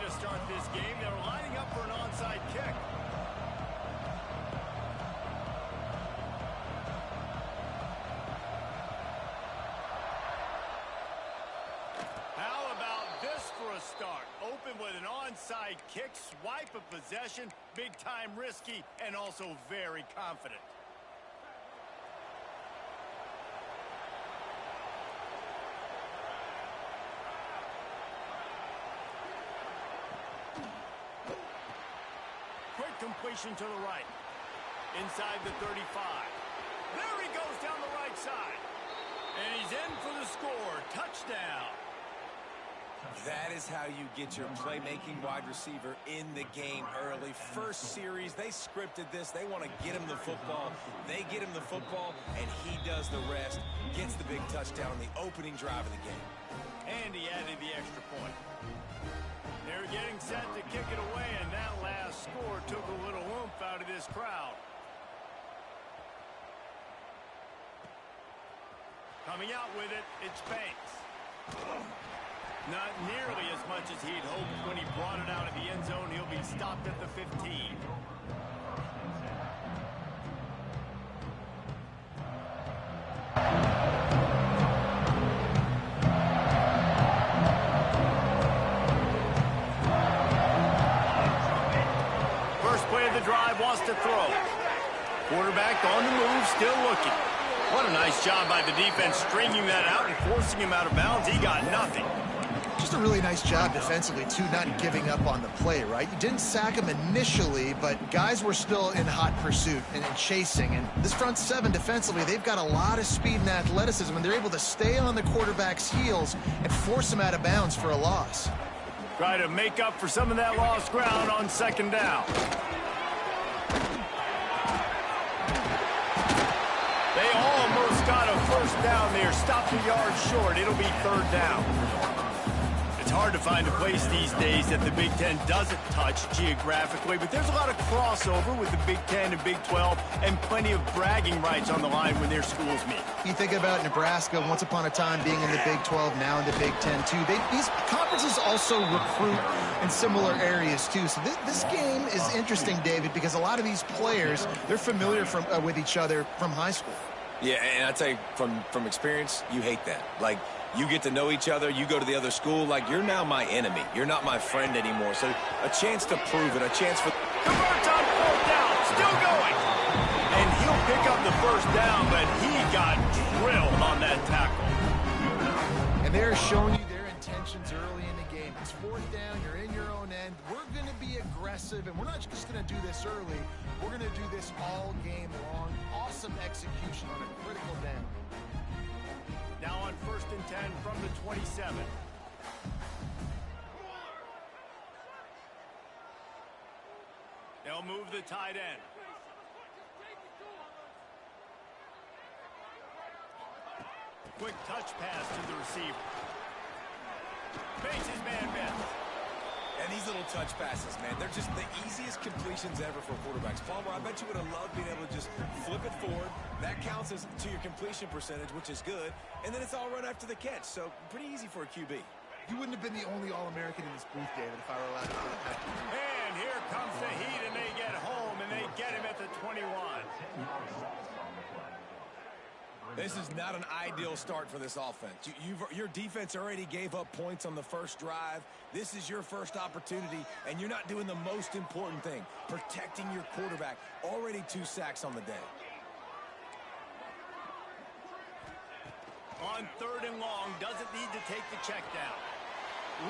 to start this game. They're lining up for an onside kick. How about this for a start? Open with an onside kick, swipe of possession, big time risky, and also very confident. Quick completion to the right. Inside the 35. There he goes down the right side. And he's in for the score. Touchdown. That is how you get your playmaking wide receiver in the game early. First series, they scripted this. They want to get him the football. They get him the football, and he does the rest. Gets the big touchdown on the opening drive of the game. And he added the extra point. They're getting set to kick it away, and that last score took a little oomph out of this crowd. Coming out with it, it's Banks. Not nearly as much as he'd hoped when he brought it out of the end zone. He'll be stopped at the 15. First play of the drive, wants to throw. Quarterback on the move, still looking. What a nice job by the defense stringing that out and forcing him out of bounds. He got nothing. Just a really nice job defensively, too, not giving up on the play, right? You didn't sack him initially, but guys were still in hot pursuit and chasing. And this front seven defensively, they've got a lot of speed and athleticism, and they're able to stay on the quarterback's heels and force him out of bounds for a loss. Try to make up for some of that lost ground on second down. They almost got a first down there. Stopped a yard short. It'll be third down. It's hard to find a place these days that the Big Ten doesn't touch geographically, but there's a lot of crossover with the Big Ten and Big 12 and plenty of bragging rights on the line when their schools meet. You think about Nebraska once upon a time being in the Big 12, now in the Big 10 too. These conferences also recruit in similar areas too. So this game is interesting, David, because a lot of these players, they're familiar with each other from high school. Yeah, and I tell you, from experience, you hate that. Like, you get to know each other, you go to the other school, like, you're now my enemy. You're not my friend anymore. So a chance to prove it, a chance for... Converts on fourth down, still going. And he'll pick up the first down, but he got drilled on that tackle. And they're showing you their intentions early in the game. It's fourth down, you're in your own end. We're going to be aggressive, and we're not just going to do this early. We're going to do this all game long. Awesome execution on a critical down. Now on 1st and 10 from the 27. They'll move the tight end. Quick touch pass to the receiver. Makes his man miss. And these little touch passes, man, they're just the easiest completions ever for quarterbacks. Palmer, I bet you would have loved being able to just flip it forward. That counts as to your completion percentage, which is good. And then it's all run after the catch, so pretty easy for a QB. You wouldn't have been the only All-American in this booth, David, if I were allowed to put it back. And here comes the heat, and they get home, and they get him at the 21. This is not an ideal start for this offense. Your defense already gave up points on the first drive. This is your first opportunity, and you're not doing the most important thing, protecting your quarterback. Already 2 sacks on the day. On 3rd and long, doesn't need to take the check down.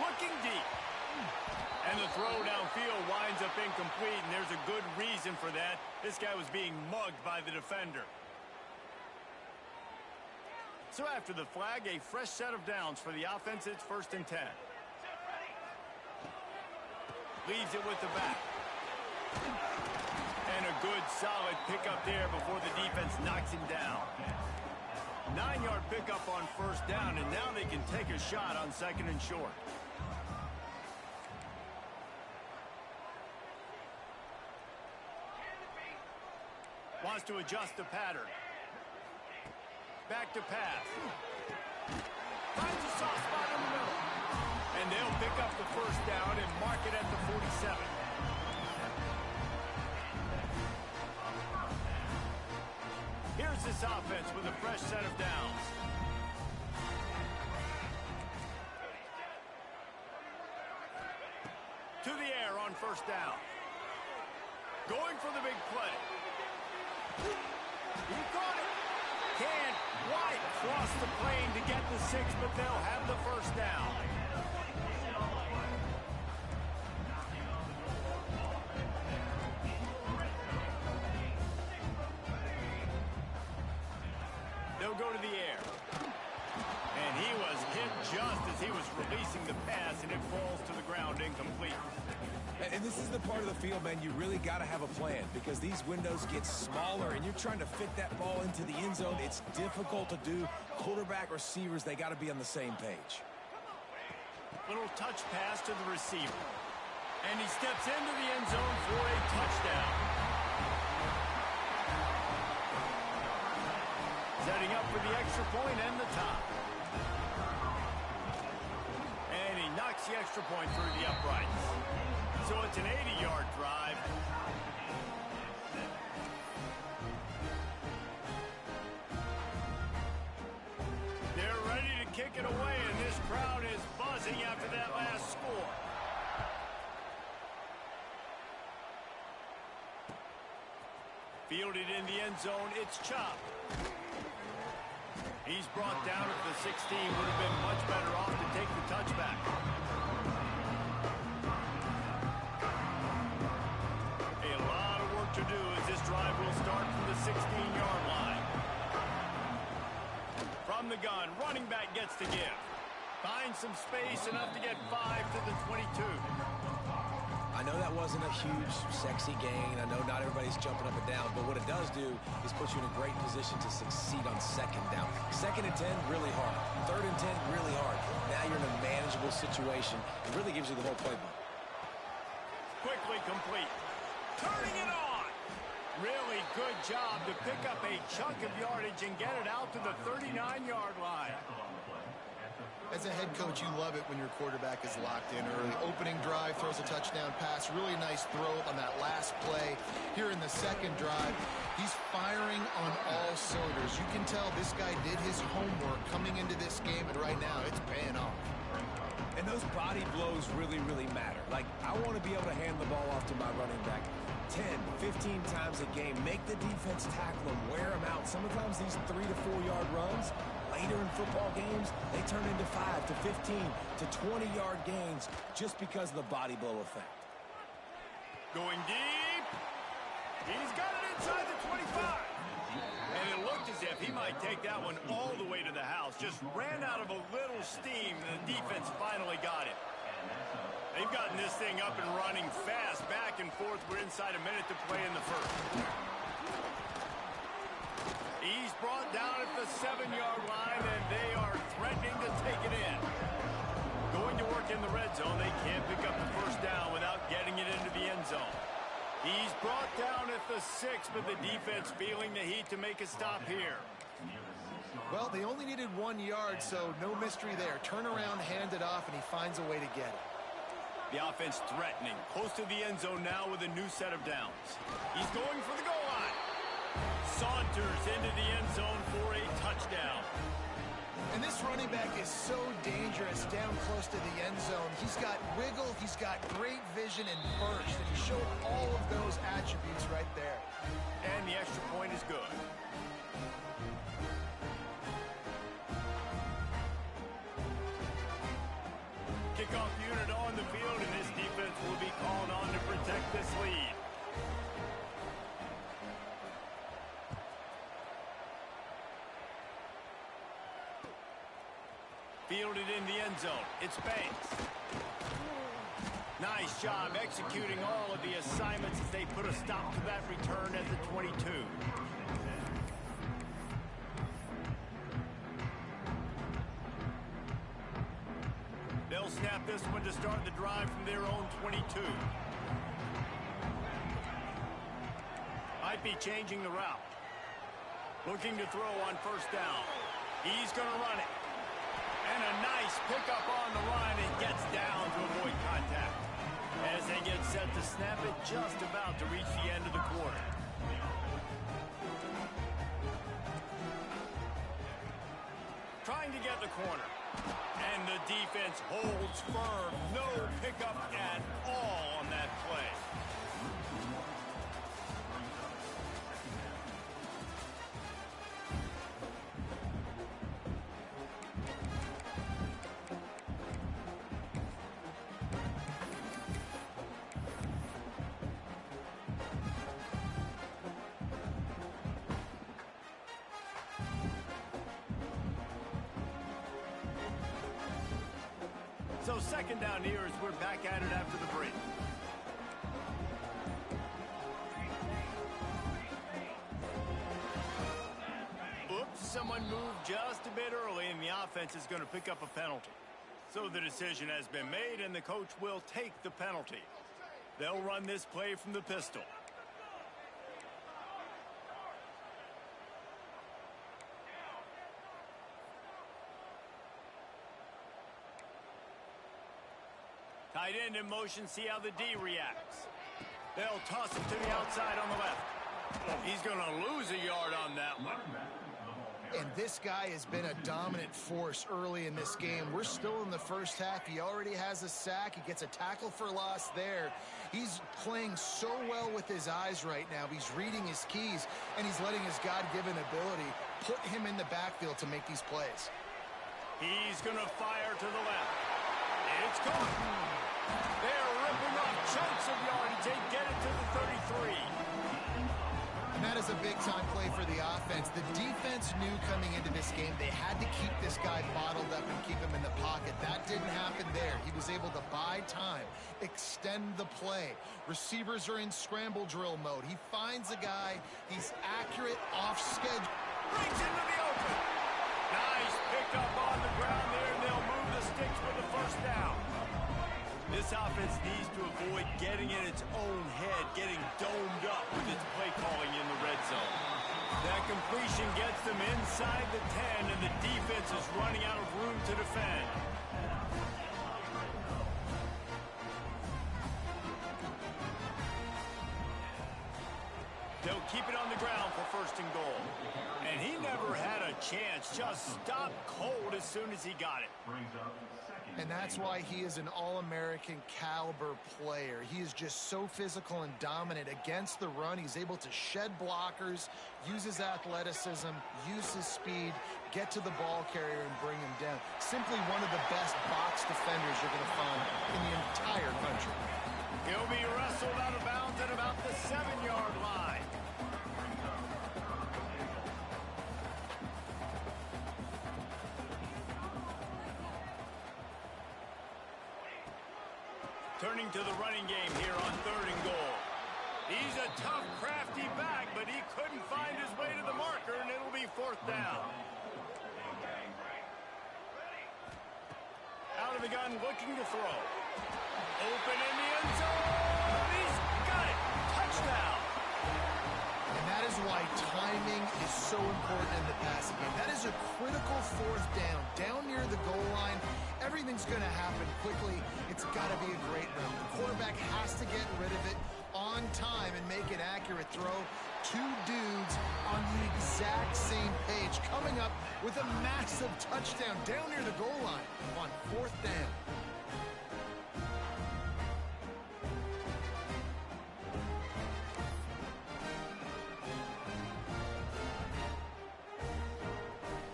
Looking deep. And the throw downfield winds up incomplete, and there's a good reason for that. This guy was being mugged by the defender. So after the flag, a fresh set of downs for the offense. It's 1st and 10. Leaves it with the back. And a good, solid pickup there before the defense knocks him down. 9-yard pickup on 1st down, and now they can take a shot on 2nd and short. Wants to adjust the pattern. Back to pass. Finds a soft spot in the middle. And And they'll pick up the first down and mark it at the 47. Here's this offense with a fresh set of downs. To the air on first down. Going for the big play. He caught it. Can't quite cross the plane to get the 6, but they'll have the first down. They'll go to the air. And he was hit just as he was releasing the pass, and it falls to the ground incomplete. And this is the part of the field, man, you really got to have a plan because these windows get smaller and you're trying to fit that ball into the end zone. It's difficult to do. Quarterback, receivers, they got to be on the same page. Little touch pass to the receiver. And he steps into the end zone for a touchdown. Setting up for the extra point and the tie. And he knocks the extra point through the uprights. So it's an 80-yard drive. They're ready to kick it away, and this crowd is buzzing after that last score. Fielded in the end zone, it's Chop. He's brought down at the 16, would have been much better off to take the touchback. A lot of work to do as this drive will start from the 16-yard line. From the gun, running back gets to give. Finds some space, enough to get 5 to the 22. I know that wasn't a huge, sexy gain. I know not everybody's jumping up and down, but what it does do is put you in a great position to succeed on second down. 2nd and 10, really hard. 3rd and 10, really hard. Now you're in a manageable situation. It really gives you the whole playbook. Quickly complete. Turning it on. Really good job to pick up a chunk of yardage and get it out to the 39-yard line. As a head coach, you love it when your quarterback is locked in early. Opening drive, throws a touchdown pass. Really nice throw on that last play. Here in the second drive, he's firing on all cylinders. You can tell this guy did his homework coming into this game, and right now it's paying off. And those body blows really, really matter. Like, I want to be able to hand the ball off to my running back 10, 15 times a game. Make the defense tackle him, wear him out. Sometimes these 3 to 4-yard runs, later in football games, they turn into 5 to 15 to 20-yard gains just because of the body blow effect. Going deep. He's got it inside the 25. And it looked as if he might take that one all the way to the house. Just ran out of a little steam, and the defense finally got it. They've gotten this thing up and running fast, back and forth. We're inside a minute to play in the first. He's brought down at the 7-yard line, and they are threatening to take it in. Going to work in the red zone. They can't pick up the first down without getting it into the end zone. He's brought down at the 6, but the defense feeling the heat to make a stop here. Well, they only needed 1 yard, so no mystery there. Turn around, hand it off, and he finds a way to get it. The offense threatening. Close to the end zone now with a new set of downs. He's going for the goal line. Saunters into the end zone for a touchdown. And this running back is so dangerous down close to the end zone. He's got wiggle, he's got great vision and burst, and he showed all of those attributes right there. And the extra point is good. Kickoff unit on the field, and this defense will be called on to protect this lead. Fielded in the end zone. It's Banks. Nice job executing all of the assignments as they put a stop to that return at the 22. They'll snap this one to start the drive from their own 22. Might be changing the route. Looking to throw on first down. He's going to run it. And a nice pickup on the line and gets down to avoid contact. As they get set to snap it, just about to reach the end of the quarter. Trying to get the corner. And the defense holds firm. No pickup at all on that play. So second down here as we're back at it after the break. Oops, someone moved just a bit early, and the offense is going to pick up a penalty. So the decision has been made, and the coach will take the penalty. They'll run this play from the pistol. Tight end in motion, see how the D reacts. They'll toss it to the outside on the left. He's going to lose a yard on that one. And this guy has been a dominant force early in this game. We're still in the first half. He already has a sack. He gets a tackle for loss there. He's playing so well with his eyes right now. He's reading his keys, and he's letting his God-given ability put him in the backfield to make these plays. He's going to fire to the left. It's caught. They're ripping off chunks of yardage. They get it to the 33. And that is a big-time play for the offense. The defense knew coming into this game they had to keep this guy bottled up and keep him in the pocket. That didn't happen there. He was able to buy time, extend the play. Receivers are in scramble drill mode. He finds a guy. He's accurate, off schedule. Brings into the open. Nice pickup on the ground there, and they'll move the sticks for the first down. This offense needs to avoid getting in its own head, getting domed up with its play calling in the red zone. That completion gets them inside the 10, and the defense is running out of room to defend. They'll keep it on the ground for first and goal. And he never had a chance, just stopped cold as soon as he got it. And that's why he is an All-American caliber player. He is just so physical and dominant against the run. He's able to shed blockers, use his athleticism, use his speed, get to the ball carrier and bring him down. Simply one of the best box defenders you're going to find in the entire country. He'll be wrestled out of bounds at about the 7-yard line. Turning to the running game here on third and goal. He's a tough, crafty back, but he couldn't find his way to the marker, and it'll be fourth down. Out of the gun, looking to throw. Open in the end zone. He's got it. Touchdown. And that is why timing is so important in the passing game. That is a critical fourth down. Down near the goal line, everything's going to happen quickly. It's got to be a great run. The quarterback has to get rid of it on time and make an accurate throw. Two dudes on the exact same page, coming up with a massive touchdown down near the goal line on fourth down.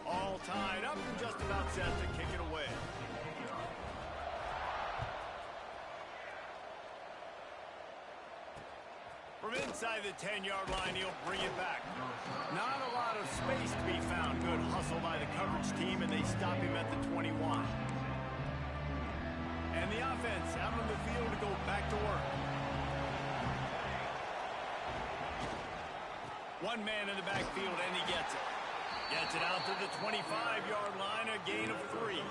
All tied up and just about set to kick it away. From inside the 10-yard line, he'll bring it back. Not a lot of space to be found. Good hustle by the coverage team, and they stop him at the 21. And the offense out on the field to go back to work. One man in the backfield, and he gets it. Gets it out to the 25-yard line, a gain of 3.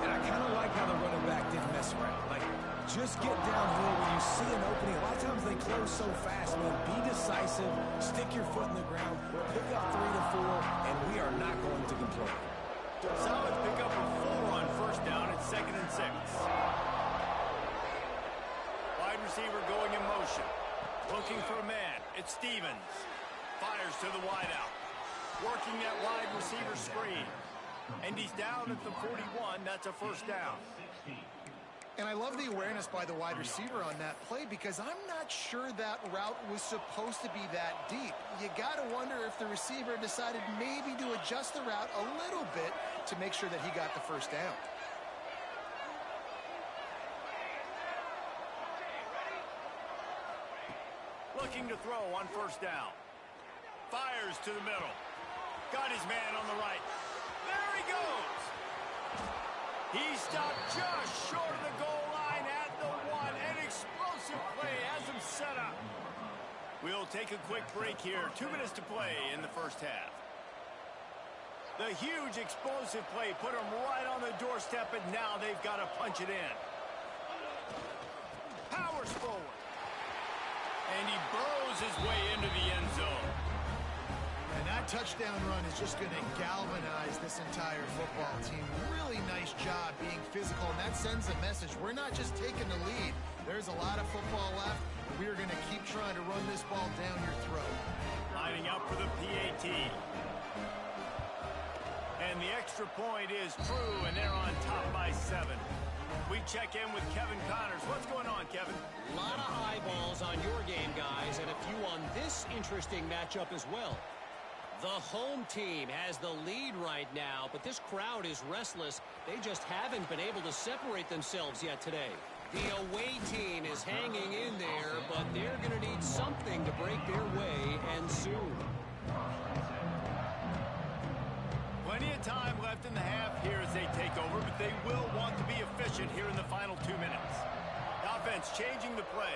And I kind of like how the running back didn't mess around. Like, just get downhill when you see an opening. A lot of times they close so fast, man. Be decisive, stick your foot in the ground, pick up 3 to 4, and we are not going to complain. Solid pickup receiver going in motion. Looking for a man. It's Stevens. Fires to the wideout. Working that wide receiver screen. And he's down at the 41. That's a first down. And I love the awareness by the wide receiver on that play because I'm not sure that route was supposed to be that deep. You got to wonder if the receiver decided maybe to adjust the route a little bit to make sure that he got the first down. Looking to throw on first down. Fires to the middle. Got his man on the right. There he goes. He stopped just short of the goal line at the 1. An explosive play has him set up. We'll take a quick break here. 2 minutes to play in the first half. The huge explosive play put him right on the doorstep, and now they've got to punch it in. Powers forward. And he burrows his way into the end zone. And that touchdown run is just going to galvanize this entire football team. Really nice job being physical, and that sends a message. We're not just taking the lead. There's a lot of football left. We are going to keep trying to run this ball down your throat. Lining up for the PAT. And the extra point is true, and they're on top by 7. We check in with Kevin Connors. What's going on, Kevin? A lot of eyeballs on your game, guys, and a few on this interesting matchup as well. The home team has the lead right now, but this crowd is restless. They just haven't been able to separate themselves yet today. The away team is hanging in there, but they're going to need something to break their way, and soon. Plenty of time left in the half here as they take over, but they will want to be efficient here in the final 2 minutes. The offense changing the play.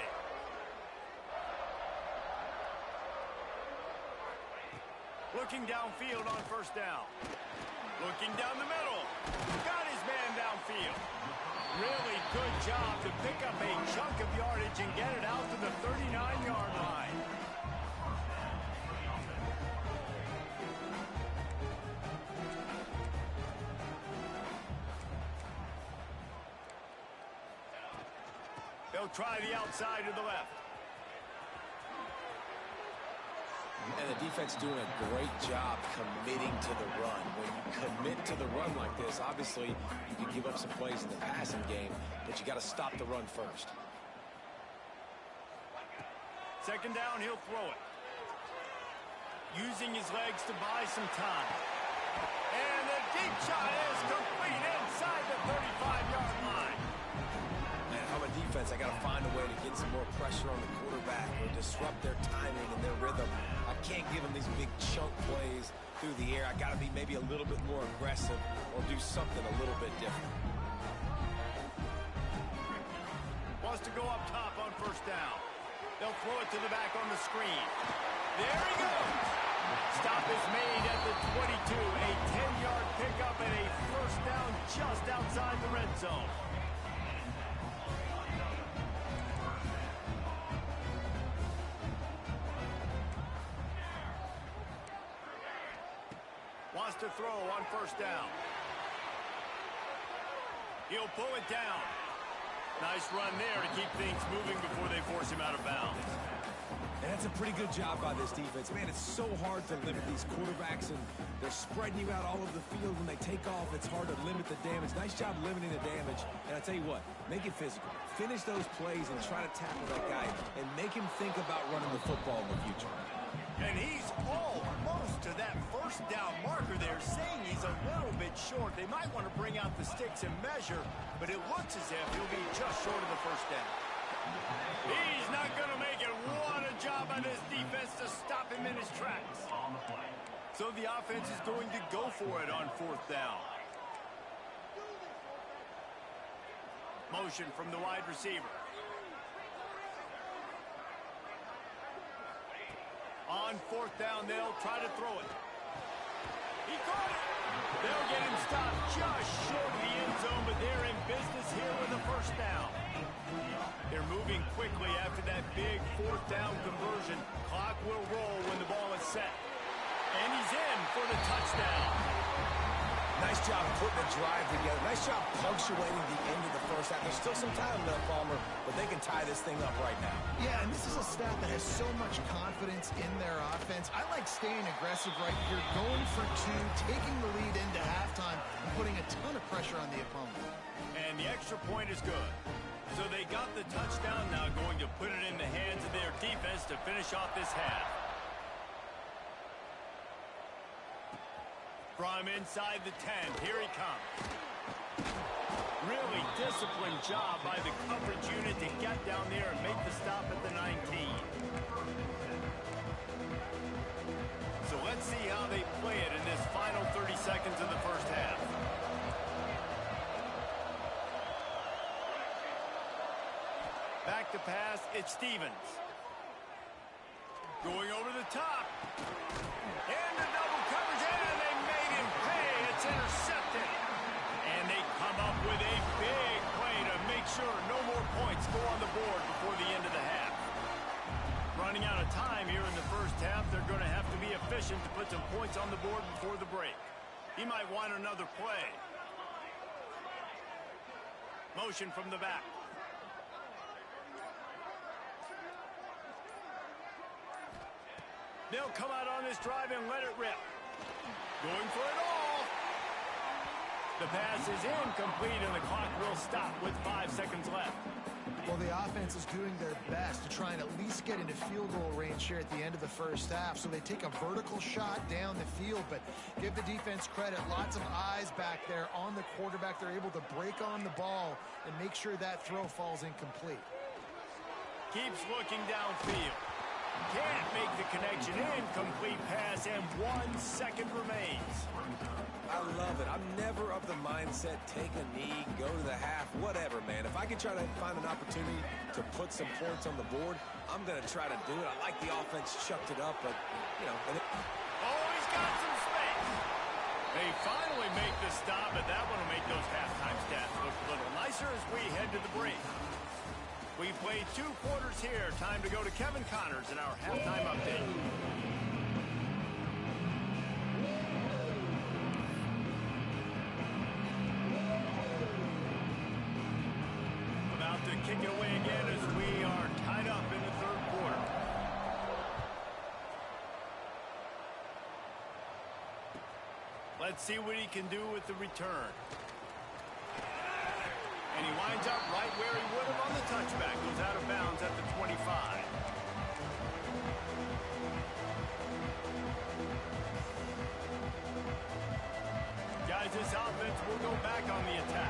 Looking downfield on first down. Looking down the middle. Got his man downfield. Really good job to pick up a chunk of yardage and get it out to the 39-yard line. They'll try the outside to the left. And the defense doing a great job committing to the run. When you commit to the run like this, obviously you can give up some plays in the passing game, but you got to stop the run first. Second down, he'll throw it. Using his legs to buy some time. And the deep shot is complete inside the 35-yard line. Man, if I'm a defense, I got to find a way to get some more pressure on the quarterback or disrupt their timing and their rhythm. I can't give them these big chunk plays through the air. I got to be maybe a little bit more aggressive or do something a little bit different. Wants to go up top on first down. They'll throw it to the back on the screen. There he goes. Stop is made at the 22. A 10-yard pickup and a first down just outside the red zone. Wants to throw on first down. He'll pull it down. Nice run there to keep things moving before they force him out of bounds. And that's a pretty good job by this defense. Man, it's so hard to limit these quarterbacks, and they're spreading you out all over the field. When they take off, it's hard to limit the damage. Nice job limiting the damage. And I tell you what, make it physical. Finish those plays and try to tackle that guy and make him think about running the football in the future. And he's almost to that first down marker there, saying he's a little bit short. They might want to bring out the sticks and measure, but it looks as if he'll be just short of the first down. He's not going to make it. What a job by this defense to stop him in his tracks. So the offense is going to go for it on fourth down. Motion from the wide receiver. On fourth down, they'll try to throw it. He caught it. They'll get him stopped just short of the end zone, but they're in business here with a first down. They're moving quickly after that big fourth down conversion. Clock will roll when the ball is set. And he's in for the touchdown. Nice job putting the drive together. Nice job punctuating the end of the first half. There's still some time left, Palmer, but they can tie this thing up right now. Yeah, and this is a staff that has so much confidence in their offense. I like staying aggressive right here, going for two, taking the lead into halftime, and putting a ton of pressure on the opponent. And the extra point is good. So they got the touchdown, now going to put it in the hands of their defense to finish off this half. From inside the 10, here he comes. Really disciplined job by the coverage unit to get down there and make the stop at the 19. So let's see how they play it in this final 30 seconds of the first half. Back to pass, it's Stevens. Going over the top. And the double coverage, and they made him pay. It's intercepted. And they come up with a big play to make sure no more points go on the board before the end of the half. Running out of time here in the first half, they're going to have to be efficient to put some points on the board before the break. He might want another play. Motion from the back. They'll come out on this drive and let it rip. Going for it all. The pass is incomplete, and the clock will stop with 5 seconds left. Well, the offense is doing their best to try and at least get into field goal range here at the end of the first half. So they take a vertical shot down the field, but give the defense credit. Lots of eyes back there on the quarterback. They're able to break on the ball and make sure that throw falls incomplete. Keeps looking downfield. Can't make the connection. Incomplete pass, and 1 second remains. I love it. I'm never of the mindset, take a knee, go to the half, whatever, man. If I can try to find an opportunity to put some points on the board, I'm going to try to do it. I like the offense chucked it up, but, you know. Oh, he's got some space. They finally make the stop, but that one will make those halftime stats look a little nicer as we head to the break. We played 2 quarters here. Time to go to Kevin Connors in our halftime update. About to kick it away again as we are tied up in the third quarter. Let's see what he can do with the return. And he winds up right where he would have on the touchback. Goes out of bounds at the 25. Guys, this offense will go back on the attack.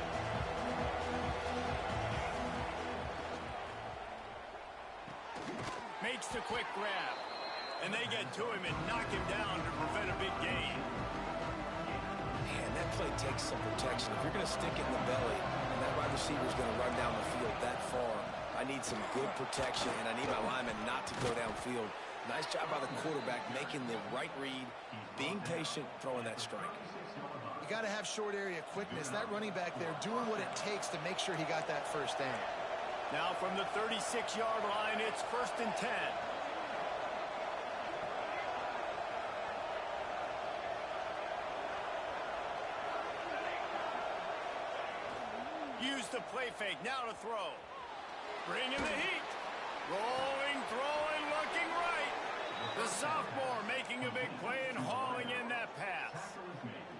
Makes the quick grab. And they get to him and knock him down to prevent a big gain. Man, that play takes some protection. If you're going to stick it in the belly, and that wide receiver is going to run down the field that far, I need some good protection, and I need my lineman not to go downfield. Nice job by the quarterback making the right read, being patient, throwing that strike. You got to have short area quickness. That running back there doing what it takes to make sure he got that first down. Now from the 36-yard line, it's 1st and 10. Use the play fake, now to throw. Bring in the heat. Rolling, throwing, looking right. The sophomore making a big play and hauling in that pass.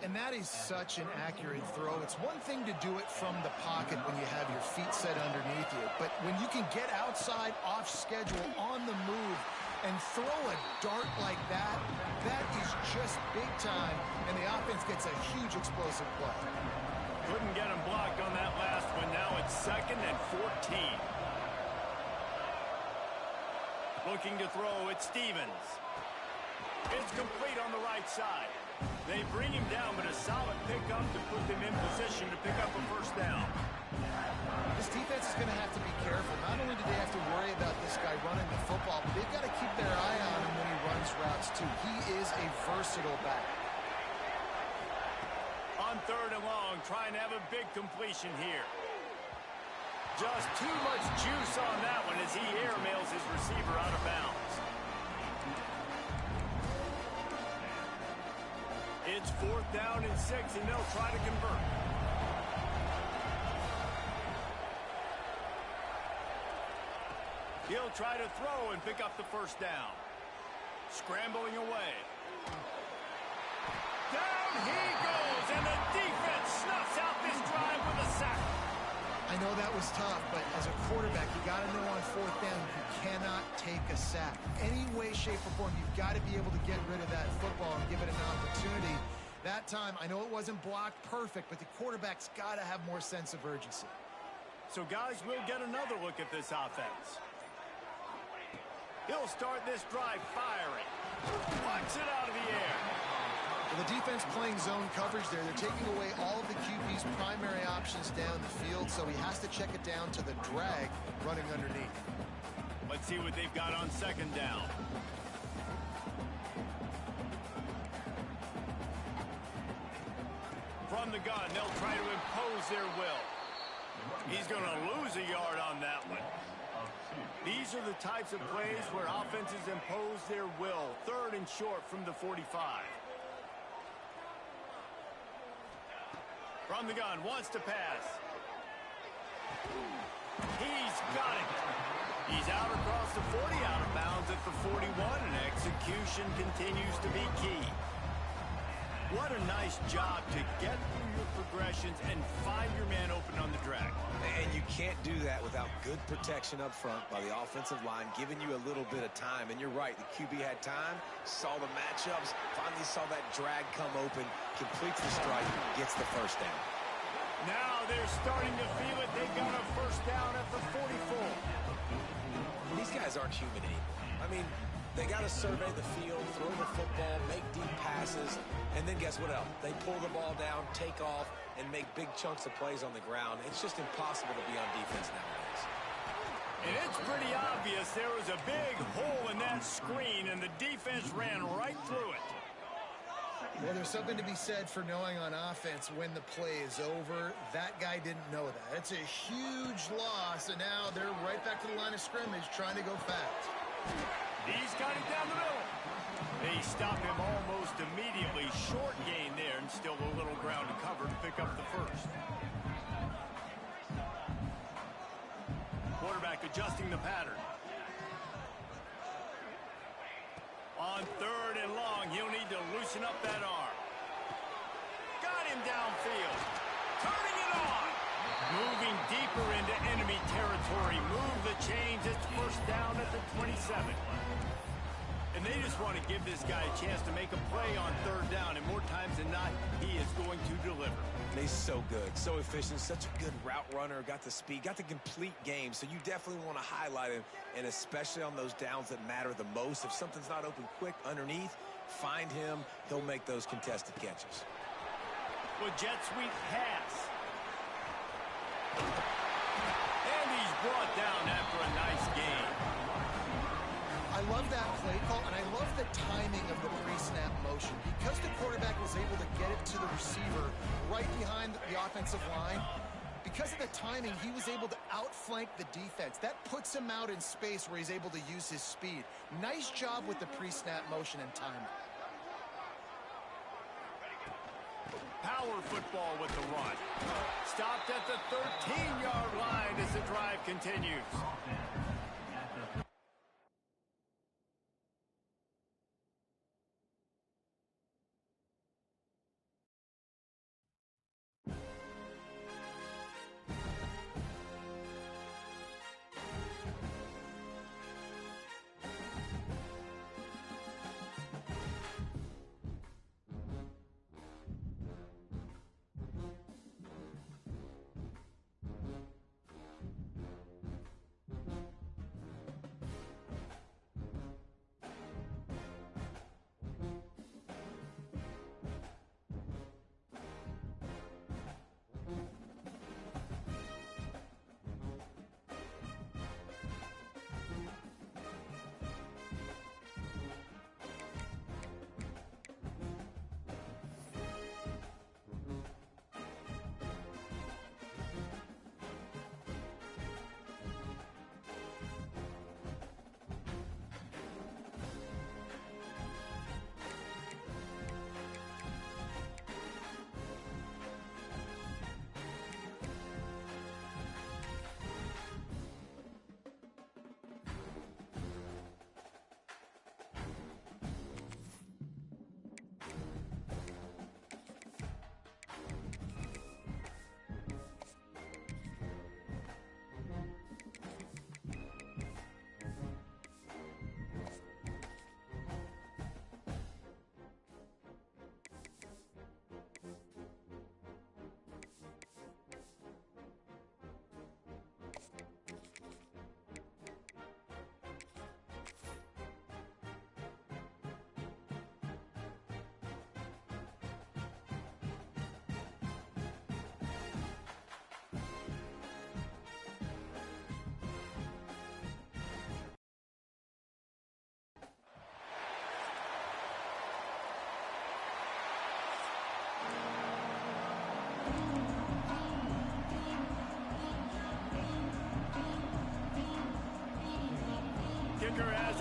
And that is such an accurate throw. It's one thing to do it from the pocket when you have your feet set underneath you, but when you can get outside, off schedule, on the move, and throw a dart like that, that is just big time, and the offense gets a huge explosive play. Couldn't get him blocked on that last one. Now it's 2nd and 14. Looking to throw, it's Stevens. It's complete on the right side. They bring him down, but a solid pickup to put them in position to pick up a first down. This defense is going to have to be careful. Not only do they have to worry about this guy running the football, but they've got to keep their eye on him when he runs routes, too. He is a versatile back. On 3rd and long, trying to have a big completion here. Just too much juice on that one as he airmails his receiver out of bounds. It's It's 4th down and 6, and they'll try to convert. He'll try to throw and pick up the 1st down. Scrambling away. Down he goes, and the defense snuffs out this drive with a sack. I know that was tough, but as a quarterback, you got to know on 4th down, you cannot take a sack. Any way, shape, or form, you've got to be able to get rid of that football and give it an opportunity. That time, I know it wasn't blocked perfect, but the quarterback's got to have more sense of urgency. So, guys, we'll get another look at this offense. He'll start this drive firing. Watch it out of the air. Well, the defense playing zone coverage there. They're taking away all of the QB's primary options down the field, so he has to check it down to the drag running underneath. Let's see what they've got on 2nd down. From the gun, they'll try to impose their will. He's going to lose a yard on that one. These are the types of plays where offenses impose their will. 3rd and short from the 45. From the gun, wants to pass. He's got it. He's out across the 40, out of bounds at the 41, and execution continues to be key. What a nice job to get through your progressions and find your man open on the drag. And you can't do that without good protection up front by the offensive line, giving you a little bit of time. And you're right, the QB had time, saw the matchups, finally saw that drag come open, completes the strike, gets the 1st down. Now they're starting to feel it. They've got a 1st down at the 44. These guys aren't human anymore. I mean, they got to survey the field, throw the football, make deep passes, and then guess what else? They pull the ball down, take off, and make big chunks of plays on the ground. It's just impossible to be on defense nowadays. And it's pretty obvious there was a big hole in that screen, and the defense ran right through it. Well, there's something to be said for knowing on offense when the play is over. That guy didn't know that. It's a huge loss, and now they're right back to the line of scrimmage trying to go fast. He's got it down the middle. They stop him almost immediately. Short gain there, and still a little ground to cover to pick up the 1st. Quarterback adjusting the pattern. On 3rd and long, he'll need to loosen up that arm. Got him downfield. Turning it on. Moving deeper into enemy territory. Move the chains. It's 1st down at the 27. And they just want to give this guy a chance to make a play on 3rd down. And more times than not, he is going to deliver. He's so good, so efficient, such a good route runner, got the speed, got the complete game. So you definitely want to highlight him, and especially on those downs that matter the most. If something's not open quick underneath, find him. He'll make those contested catches. Well, jet sweep pass. And he's brought down after a nice game. I love that play call, and I love the timing of the pre-snap motion. Because the quarterback was able to get it to the receiver right behind the offensive line, because of the timing, he was able to outflank the defense. That puts him out in space where he's able to use his speed. Nice job with the pre-snap motion and timing. Power football with the run. Stopped at the 13-yard line as the drive continues.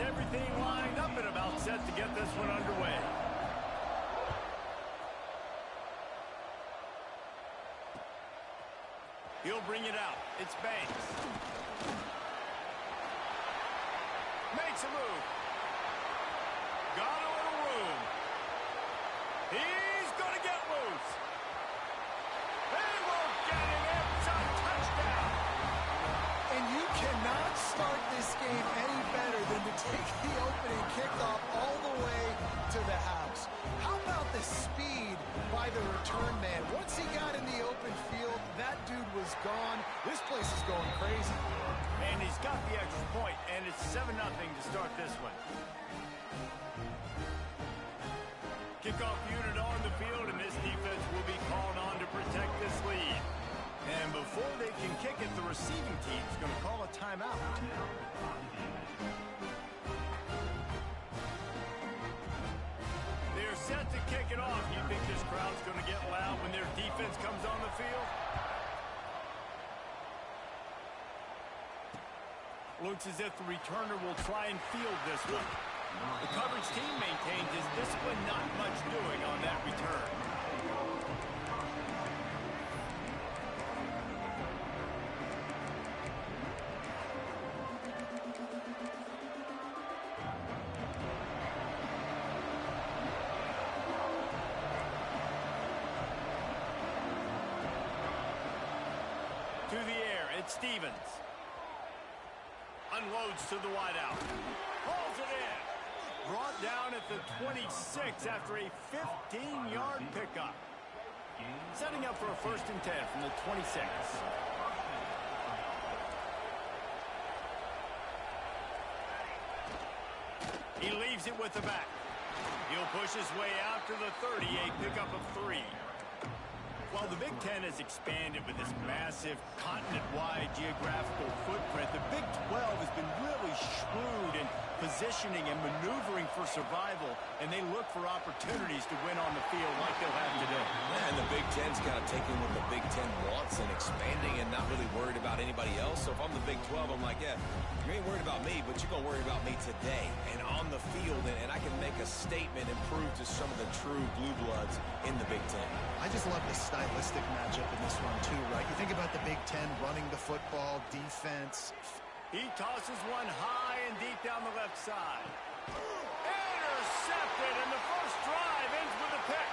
everything lined up and about set to get this one underway. He'll bring it out. It's Banks. Makes a move. Got a little room. He's going to get loose. They won't get him. It's a touchdown. And you cannot start this game any better than to take the opening kickoff all the way to the house. How about the speed by the return man? Once he got in the open field, that dude was gone. This place is going crazy. And he's got the extra point, and it's 7-0 to start this one. Kickoff unit on the field, and this defense will be called on to protect this lead. And before they can kick it, the receiving team's going to call a timeout. They're set to kick it off. You think this crowd's going to get loud when their defense comes on the field? Looks as if the returner will try and field this one. The coverage team maintains his discipline, not much doing on that return. To the air, it's Stevens. Unloads to the wideout. Hauls it in. Brought down at the 26 after a 15-yard pickup. Setting up for a 1st and 10 from the 26. He leaves it with the back. He'll push his way out to the 30, a pickup of 3. While the Big Ten has expanded with this massive continent-wide geographical footprint, the Big 12 has been really shrewd in positioning and maneuvering for survival, and they look for opportunities to win on the field like they'll have today. And the Big Ten's kind of taking what the Big Ten wants and expanding and not really worried about anybody else. So if I'm the Big 12, I'm like, yeah, you ain't worried about me, but you're going to worry about me today and on the field, and I can make a statement and prove to some of the true blue bloods in the Big Ten. I just love the stylistic matchup in this one, too, right? You think about the Big Ten running the football, defense. He tosses one high and deep down the left side. Intercepted, and the first drive ends with a pick.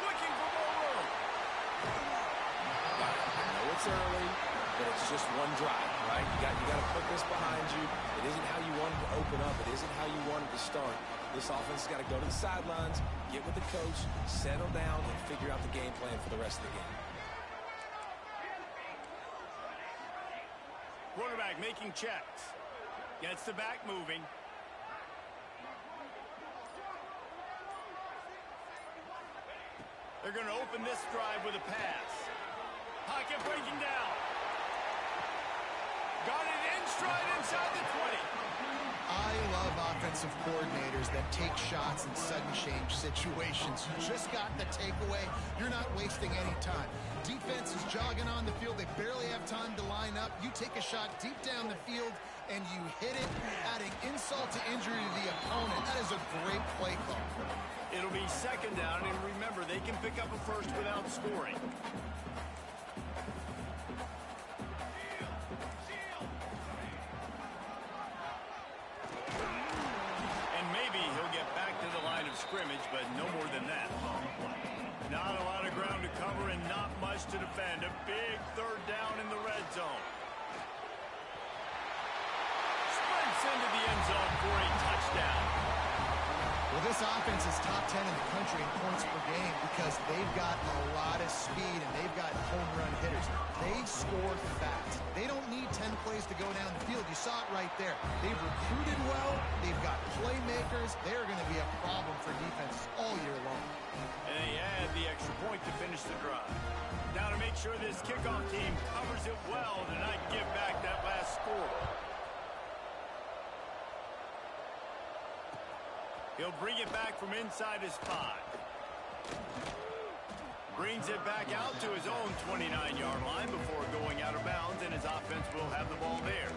Looking for more room. I know it's early, but it's just one drive, right? You got to put this behind you. It isn't how you wanted to open up. It isn't how you wanted to start. This offense has got to go to the sidelines, get with the coach, settle down, and figure out the game plan for the rest of the game. Quarterback making checks. Gets the back moving. They're going to open this drive with a pass. Pocket breaking down. Got it in stride inside the 20. I love offensive coordinators that take shots in sudden change situations. You just got the takeaway. You're not wasting any time. Defense is jogging on the field. They barely have time to line up. You take a shot deep down the field, and you hit it, adding insult to injury to the opponent. That is a great play call. It'll be 2nd down, and remember, they can pick up a first without scoring. Scrimmage, but no more than that. Not a lot of ground to cover and not much to defend. A big 3rd down in the red zone. Sprints into the end zone for a touchdown. Well, this offense is top 10 in the country in points per game because they've got a lot of speed and they've got home run hitters. They score fast. They don't need 10 plays to go down the field. You saw it right there. They've recruited well. They've got playmakers. They're going to be a problem for defenses all year long. And they add the extra point to finish the drive. Now to make sure this kickoff team covers it well to not give back that last score. He'll bring it back from inside his 5. Brings it back out to his own 29-yard line before going out of bounds, and his offense will have the ball there.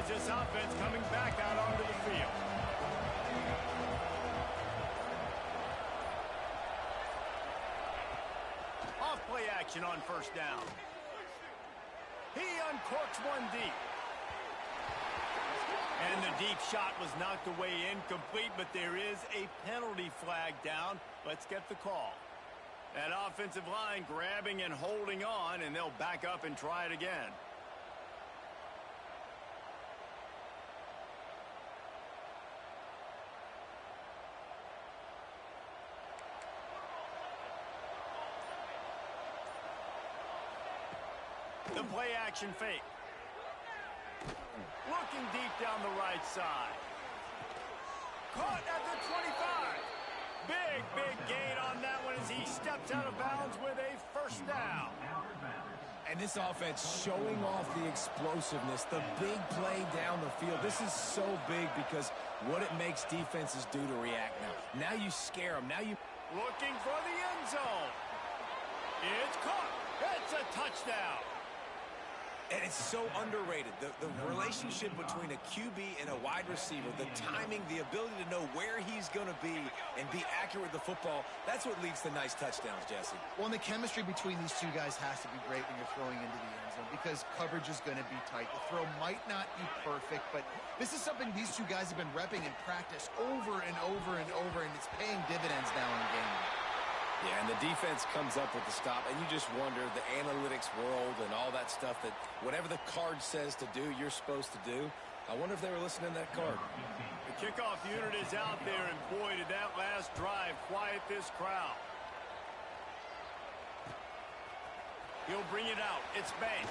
here's this offense coming back out onto the field. Off-play action on first down. He uncorks one deep. And the deep shot was knocked away incomplete, but there is a penalty flag down. Let's get the call. That offensive line grabbing and holding on, and they'll back up and try it again. The play action fake. Looking deep down the right side. Caught at the 25. Big gain on that one as he steps out of bounds with a first down. And this offense showing off the explosiveness, the big play down the field. This is so big because what it makes defenses do to react now. Now you scare them. Now you... Looking for the end zone. It's caught. It's a touchdown. And it's so underrated. The relationship between a QB and a wide receiver, the timing, the ability to know where he's going to be and be accurate with the football, that's what leads to nice touchdowns, Jesse. Well, and the chemistry between these two guys has to be great when you're throwing into the end zone because coverage is going to be tight. The throw might not be perfect, but this is something these two guys have been repping in practice over and over and over, and it's paying dividends now in the game. Yeah, and the defense comes up with the stop, and you just wonder, the analytics world and all that stuff, that whatever the card says to do, you're supposed to do. I wonder if they were listening to that card. The kickoff unit is out there, and boy, did that last drive quiet this crowd. He'll bring it out. It's Banks.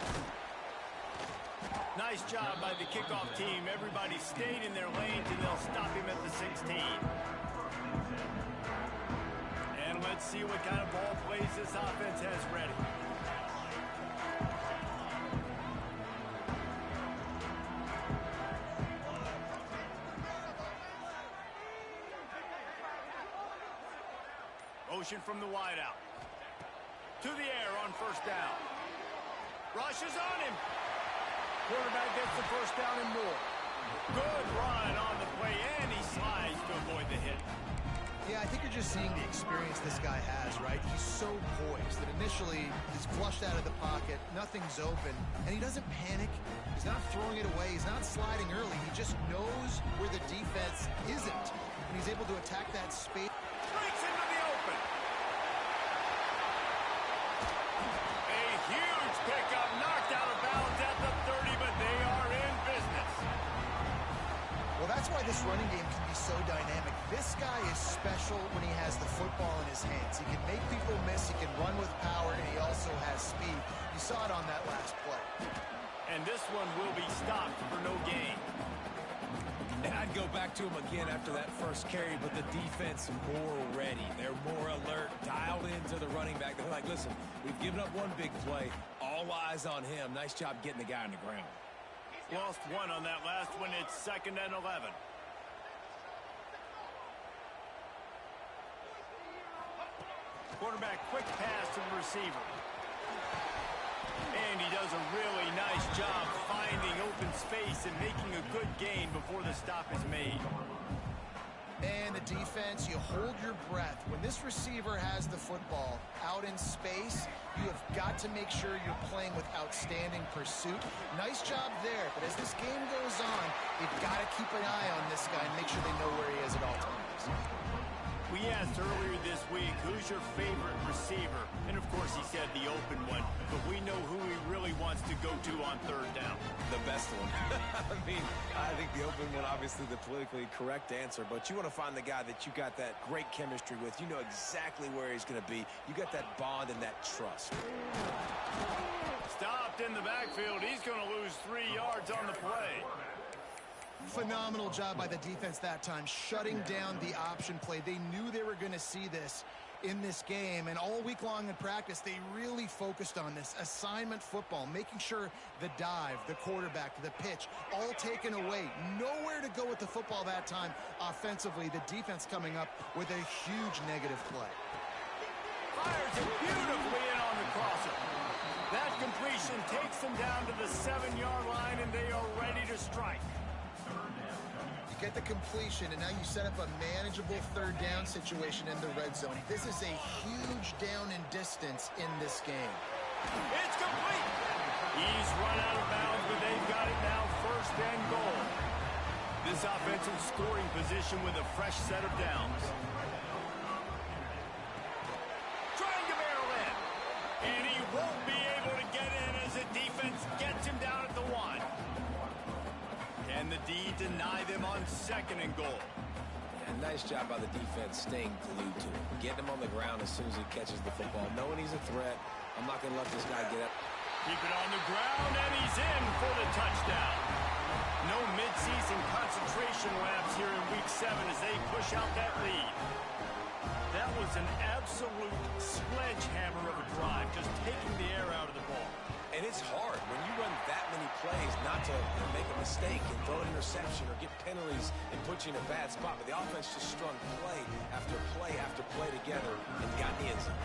Nice job by the kickoff team. Everybody stayed in their lanes, and they'll stop him at the 16. And let's see what kind of ball plays this offense has ready. Motion from the wideout. To the air on first down. Rushes on him. Quarterback gets the first down and more. Good run on the play, and he slides to avoid the hit. Yeah, I think you're just seeing the experience this guy has, right? He's so poised that initially he's flushed out of the pocket, nothing's open, and he doesn't panic. He's not throwing it away. He's not sliding early. He just knows where the defense isn't, and he's able to attack that space. Breaks into the open. A huge pickup, knocked out of bounds at the 30, but they are in business. Well, that's why this running game can be so dynamic. This guy is special when he has the football in his hands. He can make people miss, he can run with power, and he also has speed. You saw it on that last play. And this one will be stopped for no gain. And I'd go back to him again after that first carry, but the defense more ready. They're more alert, dialed into the running back. They're like, listen, we've given up one big play. All eyes on him. Nice job getting the guy on the ground. Lost one on that last one. It's 2nd and 11. Quarterback quick pass to the receiver. And he does a really nice job finding open space and making a good gain before the stop is made. And the defense, you hold your breath. When this receiver has the football out in space, you have got to make sure you're playing with outstanding pursuit. Nice job there, but as this game goes on, you've got to keep an eye on this guy and make sure they know where he is at all times. We asked earlier this week, who's your favorite receiver? And, of course, he said the open one. But we know who he really wants to go to on 3rd down. The best one. I mean, I think the open one, obviously the politically correct answer, but you want to find the guy that you got that great chemistry with. You know exactly where he's going to be. You got that bond and that trust. Stopped in the backfield. He's going to lose 3 yards on the play. Phenomenal job by the defense that time, shutting down the option play. They knew they were going to see this in this game, and all week long in practice, they really focused on this assignment football, making sure the dive, the quarterback, the pitch, all taken away. Nowhere to go with the football that time offensively. The defense coming up with a huge negative play. Fires it beautifully in on the crosser. That completion takes them down to the 7-yard line, and they are ready to strike. You get the completion, and now you set up a manageable third down situation in the red zone. This is a huge down in distance in this game. It's complete. He's run out of bounds, but they've got it now, first and goal. This offensive scoring position with a fresh set of downs. Trying to barrel in. And he won't be able to get in as the defense gets him down at the 1. Can the D deny them on second and goal? And nice job by the defense staying glued to him. Getting him on the ground as soon as he catches the football. Knowing he's a threat, I'm not going to let this guy get up. Keep it on the ground, and he's in for the touchdown. No midseason concentration laps here in Week 7 as they push out that lead. That was an absolute sledgehammer of a drive, just taking the air out of the ball. And it's hard when you run that many plays not to make a mistake and throw an interception or get penalties and put you in a bad spot. But the offense just strung play after play after play together and got in the end zone.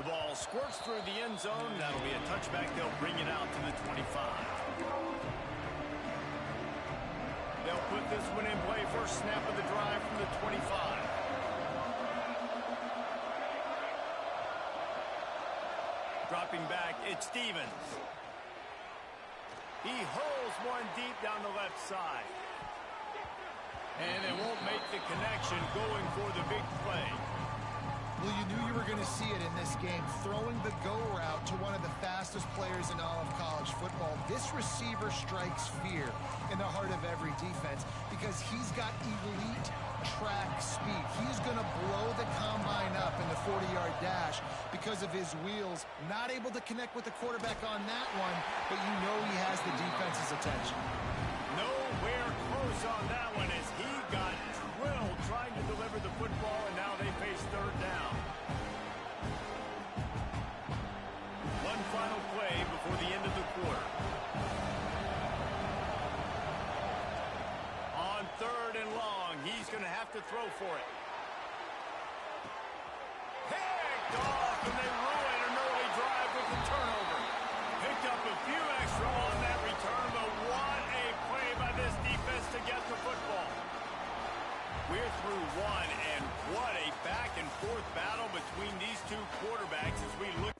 The ball squirts through the end zone. That'll be a touchback. They'll bring it out to the 25. They'll put this one in play. First snap of the drive from the 25. Dropping back, it's Stevens. He hurls one deep down the left side. And they won't make the connection going for the big play. Well, you knew you were going to see it in this game, throwing the go route to one of the fastest players in all of college football. This receiver strikes fear in the heart of every defense because he's got elite track speed. He's going to blow the combine up in the 40-yard dash because of his wheels. Not able to connect with the quarterback on that one, but you know he has the defense's attention. Nowhere close on that one as he got drilled trying to deliver the football, and now they face third down. One final play before the end of the quarter. On third and long, he's going to have to throw for it. Picked off, and they ruin an early drive with the turnover. Picked up a few extra on that return, but what a play by this defense to get the football. We're through one, and what a back-and-forth battle between these two quarterbacks as we look